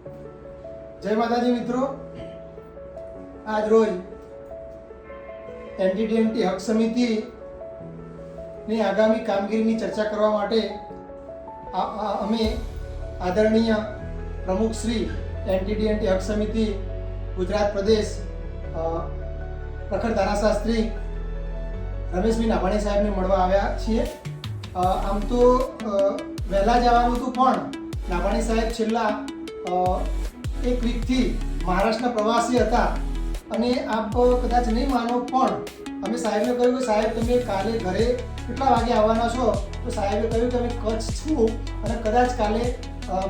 જય માતાજી મિત્રો, આજ રોજ એનટીડીએનટી હક સમિતિની આગામી કામગીરીની ચર્ચા કરવા માટે અમે આદરણીય પ્રમુખ શ્રી એનટીડીએનટી હક સમિતિ ગુજરાત પ્રદેશ પ્રખર ધારાશાસ્ત્રી રમેશભાઈ નાભાણી સાહેબને મળવા આવ્યા છીએ. આમ તો વહેલા જવાનું હતું, પણ નાભાણી સાહેબ છેલ્લા એક વીકથી મહારાષ્ટ્રના પ્રવાસી હતા અને આપ કદાચ નહીં માનો, પણ અમે સાહેબને કહ્યું કે સાહેબ તમે કાલે ઘરે કેટલા વાગે આવવાના છો? તો સાહેબે કહ્યું કે અમે કચ્છ છું અને કદાચ કાલે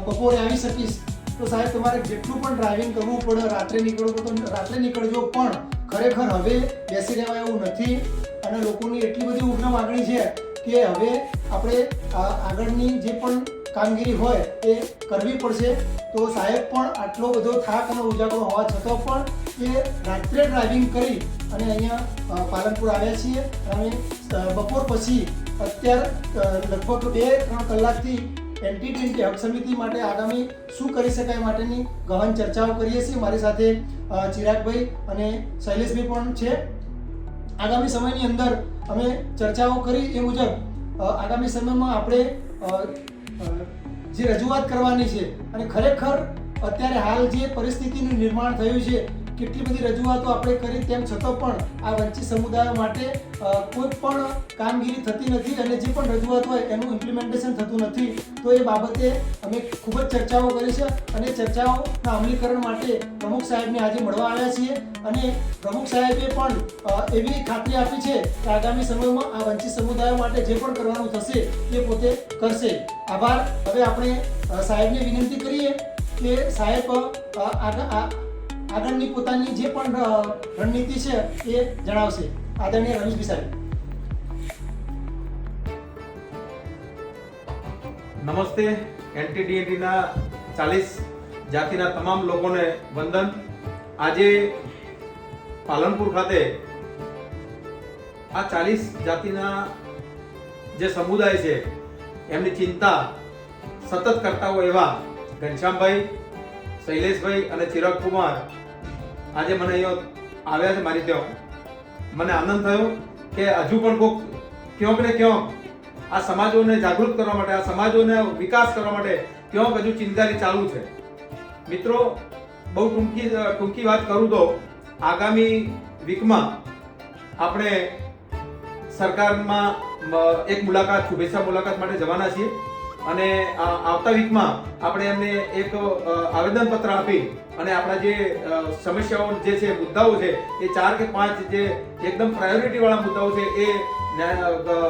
બપોરે આવી શકીશ. તો સાહેબ તમારે જેટલું પણ ડ્રાઇવિંગ કરવું પડે, રાત્રે નીકળવું તો રાત્રે નીકળજો, પણ ખરેખર હવે બેસી રહેવા એવું નથી અને લોકોની એટલી બધી ઉગ્ર માગણી છે કે હવે આપણે આગળની જે પણ કામગીરી હોય એ કરવી પડશે. તો સાહેબ પણ આટલો બધો થાક અને ઉજાગરો હોવા છતાં પણ એ રાત્રે ડ્રાઇવિંગ કરી અને અહીંયા પાલનપુર આવ્યા છીએ. અમે બપોર પછી અત્યારે લગભગ 2-3 કલાકથી એનટીડીએનટી હક સમિતિ માટે આગામી શું કરી શકાય માટેની ગહન ચર્ચાઓ કરીએ છીએ. મારી સાથે ચિરાગભાઈ અને શૈલેષભાઈ પણ છે. આગામી સમયની અંદર અમે ચર્ચાઓ કરી એ મુજબ આગામી સમયમાં આપણે જે રજૂઆત કરવાની છે અને ખરેખર અત્યારે હાલ જે પરિસ્થિતિનું નિર્માણ થયું છે, કેટલી બધી રજૂઆતો આપણે કરી, તેમ છતાં પણ આ વંચિત સમુદાયો માટે કોઈ પણ કામગીરી થતી નથી અને જે પણ રજૂઆત હોય એનું ઇમ્પ્લિમેન્ટેશન થતું નથી. તો એ બાબતે અમે ખૂબ જ ચર્ચાઓ કરી છે અને ચર્ચાઓના અમલીકરણ માટે પ્રમુખ સાહેબને આજે મળવા આવ્યા છીએ અને પ્રમુખ સાહેબે પણ એવી ખાતરી આપી છે કે આગામી સમયમાં આ વંચિત સમુદાયો માટે જે પણ કરવાનું થશે એ પોતે કરશે. આભાર. હવે આપણે સાહેબને વિનંતી કરીએ કે સાહેબ આગળની પોતાની જે પણ રણનીતિ છે એ જણાવશે. આદરણીય રમેશભાઈ સાહેબ. નમસ્તે. એનટીડીએનટીના 40 જાતિના તમામ લોકોને વંદન. આજે પાલનપુર ખાતે આ 40 જાતિના જે સમુદાય છે એમની ચિંતા સતત કરતા હોય એવા ઘનશ્યામભાઈ, શૈલેષભાઈ અને ચિરાગ કુમાર આજે મને અહીંયા આવ્યા છે મારી ત્યાં. મને આનંદ થયો કે હજુ પણ કોઈક ક્યાંક ને ક્યાંક આ સમાજોને જાગૃત કરવા માટે, આ સમાજોને વિકાસ કરવા માટે ક્યાંક હજુ ચિંતારી ચાલુ છે. મિત્રો, બહુ ટૂંકી વાત કરું તો આગામી વીકમાં આપણે સરકારમાં એક મુલાકાત, શુભેચ્છા મુલાકાત માટે જવાના છીએ અને આવતા વીકમાં આપણે એમને એક આવેદનપત્ર આપી અને આપણા જે સમસ્યાઓ જે છે, મુદ્દાઓ છે, એ 4 કે 5 જે એકદમ પ્રાયોરિટી વાળા મુદ્દાઓ છે એ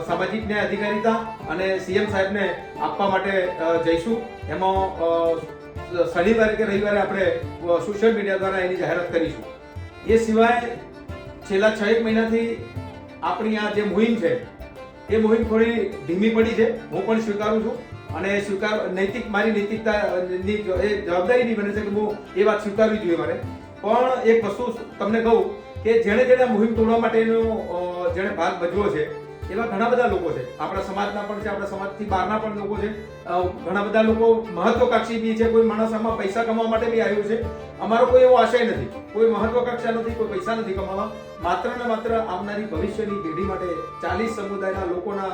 સામાજિક ન્યાય અધિકારીતા અને સીએમ સાહેબને આપવા માટે જઈશું. એમાં શનિવારે કે રવિવારે આપણે સોશિયલ મીડિયા દ્વારા એની જાહેરાત કરીશું. એ સિવાય છેલ્લા 6 મહિનાથી આપણી આ જે મુહિમ છે એ મુહિમ થોડી ધીમી પડી છે, હું પણ સ્વીકારું છું અને મારી નૈતિકતાની એ જવાબદારી નહીં બને છે કે હું એ વાત સ્વીકારવી જોઈએ મારે. પણ એક વસ્તુ તમને કહું કે જેણે મુહિમ તોડવા માટેનો જેણે ભાગ ભજવ્યો છે એવા ઘણા બધા લોકો છે. આપણા સમાજના પણ છે, આપણા સમાજથી બહારના પણ લોકો છે. ઘણા બધા લોકો મહત્વકાંક્ષી બી છે. કોઈ માણસ આમાં પૈસા કમાવા માટે બી આવ્યું છે. અમારો કોઈ એવો આશય નથી, કોઈ મહત્વકાંક્ષા નથી, કોઈ પૈસા નથી કમાવા. માત્ર ને માત્ર આવનારી ભવિષ્યની પેઢી માટે 40 સમુદાયના લોકોના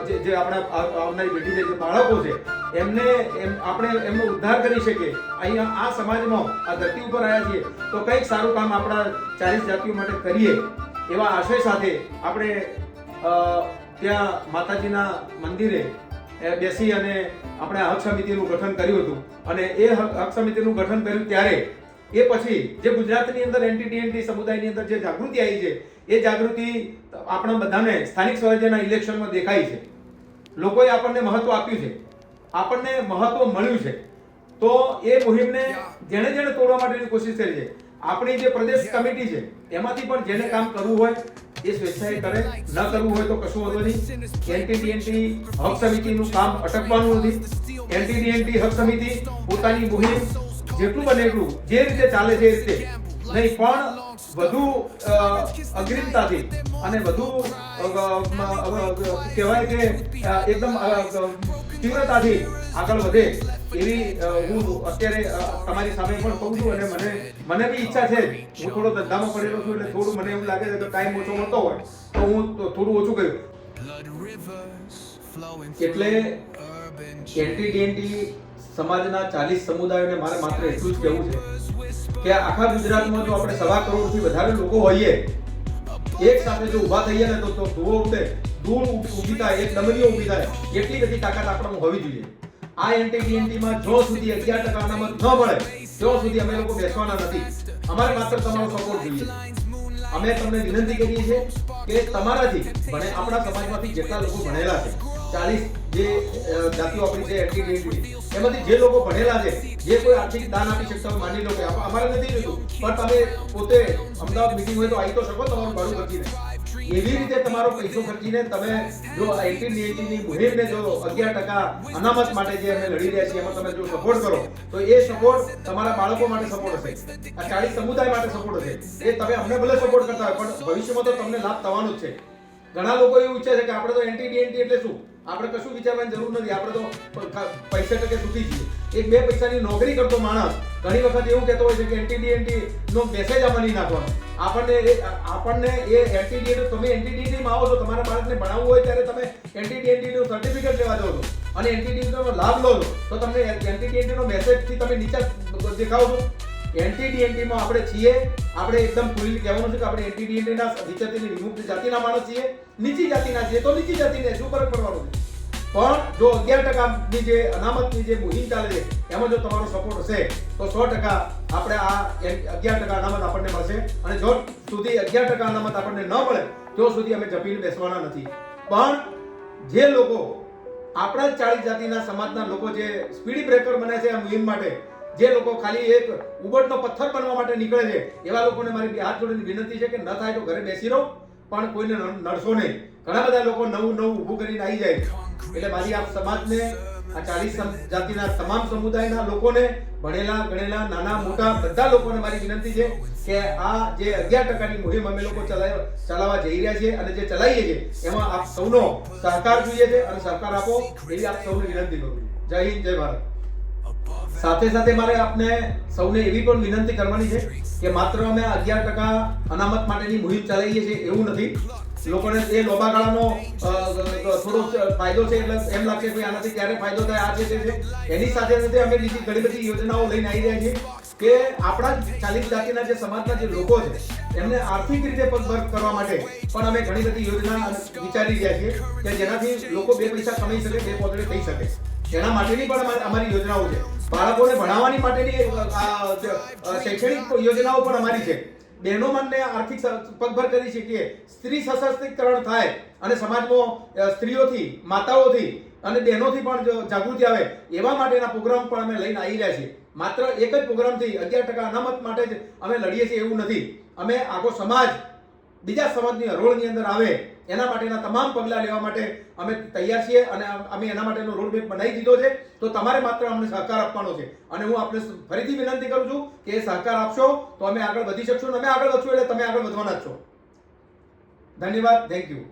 જે આપણા આવનારી પેઢી છે, જે બાળકો છે, આપણે એમનો ઉદ્ધાર કરી શકીએ. અહીંયા આ સમાજમાં આ ધરતી ઉપર આવ્યા છીએ તો કંઈક સારું કામ આપણા 40 જાતિઓ માટે કરીએ એવા આશય સાથે આપણે ત્યાં માતાજીના મંદિરે બેસી અને આપણે હક સમિતિનું ગઠન કર્યું હતું અને એ હક સમિતિનું ગઠન કર્યું ત્યારે એ પછી જે ગુજરાતની અંદર એનટીડીએનટી સમુદાયની અંદર જે જાગૃતિ આવી છે એ જાગૃતિ આપણા બધાને સ્થાનિક સ્વરાજ્યના ઇલેક્શનમાં દેખાય છે. લોકોએ આપણને મહત્વ આપ્યું છે, આપણને મહત્વ મળ્યું છે. તો એ મુહિમને જેણે તોડવા માટેની કોશિશ કરી છે. આપણી જે પ્રદેશ કમિટી છે એમાંથી પણ જેને કામ કરવું હોય એ સ્વેચ્છાએ કરે, ન કરવું હોય તો કશું વાંધો નહીં. એનટીડીએનટી હક સમિતિનું કામ અટકવાનું નથી. એનટીડીએનટી હક સમિતિ પોતાની મુહિમ જેટલું બને એટલું જે રીતે ચાલે છે એ રીતે નહીં, પણ વધુ અગ્રિમતાથી અને વધુ કહેવાય કે એકદમ તીવ્રતાથી આગળ વધે એવી હું અત્યારે તમારી સામે પણ કહું છું અને મને બી ઈચ્છા છે. હું થોડો ધંધામાં પડેલો છું એટલે થોડું મને એવું લાગે છે કે ટાઈમ ઓછો મળતો હોય તો હું થોડું ઓછું કર્યું. એટલે એનટીડીએનટી સમાજના 40 સમુદાયોને મારે માત્ર એટલું જ કહેવું છે કે આખા ગુજરાતમાં જો આપણે 1.25 કરોડથી વધારે લોકો હોઈએ, એક સાથે જો ઊભા થઈએ ને તો ધૂળ ઉડે, ધૂળ ઊભી થાય, એક ડમરીઓ ઊભી થાય, એટલી બધી તાકાત આપણામાં હોવી જોઈએ. આ એનટીડીએનટીમાં જો સુધી 11% અનામત ન મળે ત્યાં સુધી અમે લોકો બેસવાના નથી. અમારે માત્ર તમારો સપોર્ટ જોઈએ. અમે તમને વિનંતી કરીએ છીએ કે તમારાથી આપણા સમાજમાંથી જેટલા લોકો ભણેલા છે, 40 જે જાતિઓ આપણી છે એનટીડીએનટી, એમાંથી જે લોકો ભણેલા છે, જે કોઈ આર્થિક દાન આપી શકતા હોય, માની લો કે અમારે નથી જોઈતું પણ તમે પોતે અમદાવાદ મીટિંગ હોય તો આવી તો શકો તમારું ભાડું ખર્ચીને. એવી રીતે તમારો પૈસો ખર્ચીને તમે જો એનટીડીએનટીની મુહિમને જો 11% અનામત માટે જે અમે લડી રહ્યા છીએ એમાં તમે જો સપોર્ટ કરો તો એ સપોર્ટ તમારા બાળકો માટે સપોર્ટ હશે, આ 40 સમુદાય માટે સપોર્ટ હશે. એ તમે અમને ભલે સપોર્ટ કરતા હોય પણ ભવિષ્યમાં તો તમને લાભ થવાનો જ છે. ઘણા લોકો એવું ઈચ્છે છે કે આપણે તો એનટીડીએનટી એટલે શું, આપણે કશું વિચારવાની જરૂર નથી, આપણે તો પૈસા ટકે તૂટી જઈએ. એક 2 પૈસાની નોકરી કરતો માણસ ઘણી વખત એવું કહેતો હોય છે કે એનટીડીએનટી નો મેસેજ આમાં નહીં નાખવાનો. આપણને એ એનટીડીએનટી, તમે એનટીડીએનટીમાં આવો છો, તમારા બાળકને ભણાવવું હોય ત્યારે તમે એનટીડીએનટીનું સર્ટિફિકેટ લેવા જાઓ છો અને એનટીડીએનટીનો લાભ લો છો તો તમને એનટીડીએનટીનો મેસેજથી તમે નીચે દેખાવ છો. એનટીડીએનટીમાં આપણે છીએ, આપણે એકદમ ખુલ્લી કહેવાનું છે કે આપણે એનટીડીએનટીના વિચરતી વિમુક્ત જાતિના માણસ છીએ, નીચી જાતિના છીએ તો નીચી જાતિને શું ફરક પડવાનો છે. પણ જો 11%ની જે અનામતની જે મુહિમ ચાલે છે એમાં જો તમારો સપોર્ટ હશે તો 100% આપણે આ 11% અનામત આપણને મળશે. અને જો સુધી 11% અનામત આપણને ન મળે તો સુધી અમે જપીને બેસવાના નથી. પણ જે લોકો આપણા 40 જાતિના સમાજના લોકો જે સ્પીડી બ્રેકર બને છે આ મુહિમ માટે, જે લોકો ખાલી એક ઉબટનો પથ્થર બનવા માટે નીકળે છે, એવા લોકોને મારી હાથ જોડીને વિનંતી છે કે ન થાય તો ઘરે બેસી રહો પણ કોઈને નડશો નહીં. ઘણા બધા લોકો નવું ઊભું કરીને આવી જાય છે. એટલે મારી આ સમાજને, આ 40 જાતિના તમામ સમુદાયના લોકોને, ભણેલા ગણેલા નાના મોટા બધા લોકોને મારી વિનંતી છે કે આ જે 11%ની મુહિમ અમે લોકો ચલાવવા જઈ રહ્યા છીએ અને જે ચલાવીએ છીએ એમાં આપ સૌનો સહકાર જોઈએ છે અને સહકાર આપો એવી આપ સૌને વિનંતી કરું છું. જય હિન્દ, જય ભારત. સાથે સાથે મારે આપને સૌને એવી પણ વિનંતી કરવાની છે કે માત્ર અમે 11% અનામત માટેની મુહિમ ચલાવીએ છીએ એવું નથી. લોકોને એ લોબા ગાળાનો થોડો ફાયદો છે એટલે એમ લાગશે કે આનાથી ક્યારે ફાયદો થાય, આ છે તે છે. એની સાથે સાથે અમે બીજી ઘણી બધી યોજનાઓ લઈને આવી રહ્યા છીએ કે આપણા 40 જાતિના જે સમાજના જે લોકો છે એમને આર્થિક રીતે પગભર કરવા માટે પણ અમે ઘણી બધી યોજના વિચારી રહ્યા છીએ કે જેનાથી લોકો 2 પૈસા કમાઈ શકે, 2 પોતળે થઈ શકે. એના માટેની પણ અમારી યોજનાઓ છે. બાળકોને ભણાવવાની માટેની શૈક્ષણિક યોજનાઓ પણ અમારી છે. બહેનો મને આર્થિક પગભર કરી શકીએ, સ્ત્રી સશક્તિકરણ થાય અને સમાજમાં સ્ત્રીઓથી, માતાઓથી અને બહેનોથી પણ જાગૃતિ આવે એવા માટેના પ્રોગ્રામ પણ અમે લઈને આવી રહ્યા છીએ. માત્ર એક જ પ્રોગ્રામથી 11% અનામત માટે જ અમે લડીએ છીએ એવું નથી. અમે આખો સમાજ બીજા સમાજની હરોળની અંદર આવે એના માટેના તમામ પગલાં લેવા માટે અમે તૈયાર છીએ અને અમે એના માટેનો રોડમેપ બનાવી દીધો છે. તો તમારે માત્ર અમને સહકાર આપવાનો છે અને હું આપને ફરીથી વિનંતી કરું છું કે એ સહકાર આપશો તો અમે આગળ વધી શકશું અને અમે આગળ વધશું એટલે તમે આગળ વધવાના જ છો. ધન્યવાદ. Thank you.